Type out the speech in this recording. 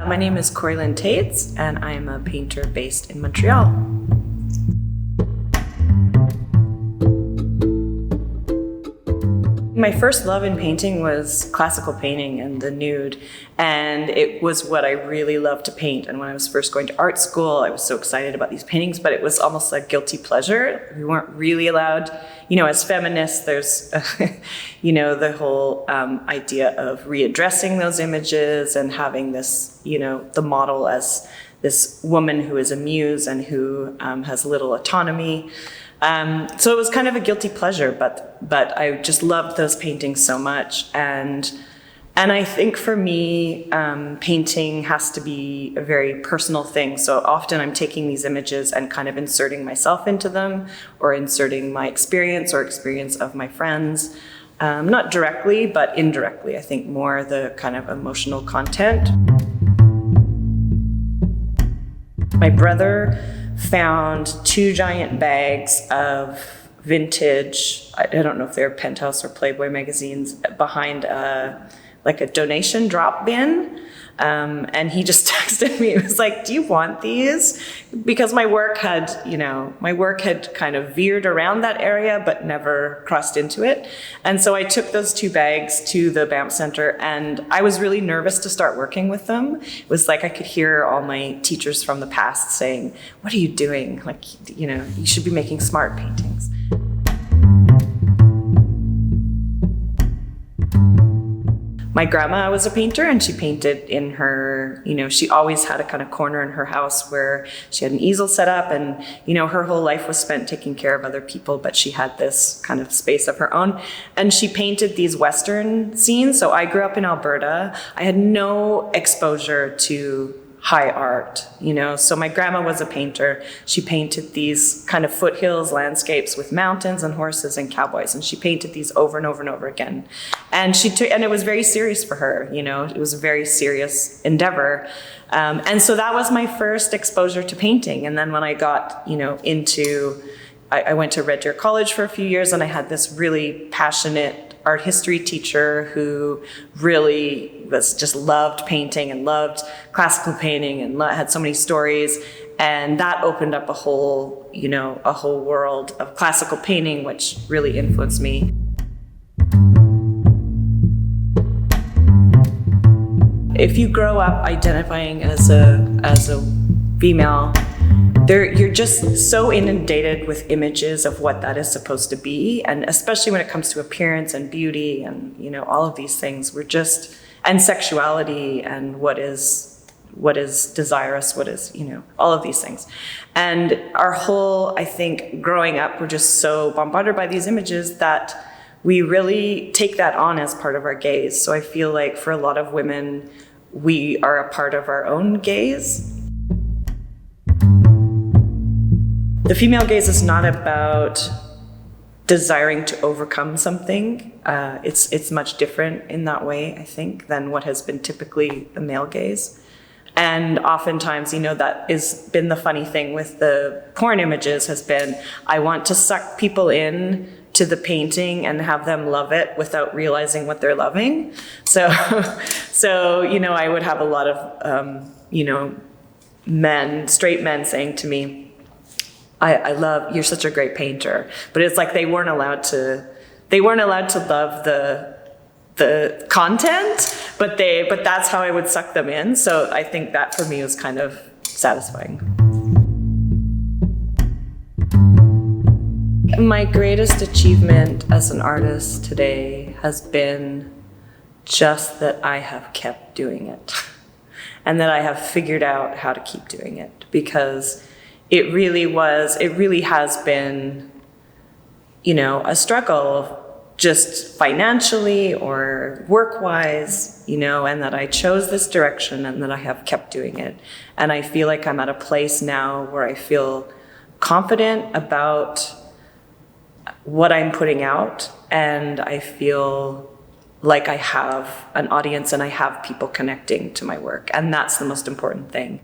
My name is Corri-Lynn Tetz, and I am a painter based in Montreal. My first love in painting was classical painting and the nude, and it was what I really loved to paint. And when I was first going to art school, I was so excited about these paintings, but it was almost a guilty pleasure. We weren't really allowed, as feminists, there's, the whole idea of readdressing those images and having this, the model as this woman who is a muse and who has little autonomy. So it was kind of a guilty pleasure, but I just loved those paintings so much. And I think for me, painting has to be a very personal thing. So often I'm taking these images and kind of inserting myself into them, or inserting my experience or experience of my friends. Not directly, but indirectly. I think more the kind of emotional content. My brother found 2 giant bags of vintage, I don't know if they're Penthouse or Playboy magazines, behind a donation drop bin. And he just texted me. He was like, "Do you want these?" Because my work had kind of veered around that area, but never crossed into it. And so I took those 2 bags to the Banff Center, and I was really nervous to start working with them. It was like I could hear all my teachers from the past saying, "What are you doing? You should be making smart paintings." My grandma was a painter, and she painted in her, she always had a kind of corner in her house where she had an easel set up, and, her whole life was spent taking care of other people, but she had this kind of space of her own. And she painted these Western scenes. So I grew up in Alberta. I had no exposure to high art, So my grandma was a painter. She painted these kind of foothills landscapes with mountains and horses and cowboys, and she painted these over and over and over again. And it was very serious for her, it was a very serious endeavor. And so that was my first exposure to painting. And then when I got, I went to Red Deer College for a few years, and I had this really passionate art history teacher who really just loved painting and loved classical painting and had so many stories. And that opened up a whole world of classical painting, which really influenced me. If you grow up identifying as a female, you're just so inundated with images of what that is supposed to be, and especially when it comes to appearance and beauty and all of these things, and sexuality and what is desirous, what is all of these things. And our whole, I think, growing up, we're just so bombarded by these images that we really take that on as part of our gaze. So I feel like for a lot of women, we are a part of our own gaze. The female gaze is not about desiring to overcome something. It's much different in that way, I think, than what has been typically the male gaze. And oftentimes, that has been the funny thing with the porn images has been, I want to suck people in to the painting and have them love it without realizing what they're loving. So I would have a lot of, straight men saying to me, I love, you're such a great painter. But it's like they weren't allowed to love the content, but that's how I would suck them in. So I think that for me was kind of satisfying. My greatest achievement as an artist today has been just that I have kept doing it, and that I have figured out how to keep doing it, because it really has been, a struggle, just financially or work-wise, and that I chose this direction and that I have kept doing it. And I feel like I'm at a place now where I feel confident about what I'm putting out, and I feel like I have an audience and I have people connecting to my work, and that's the most important thing.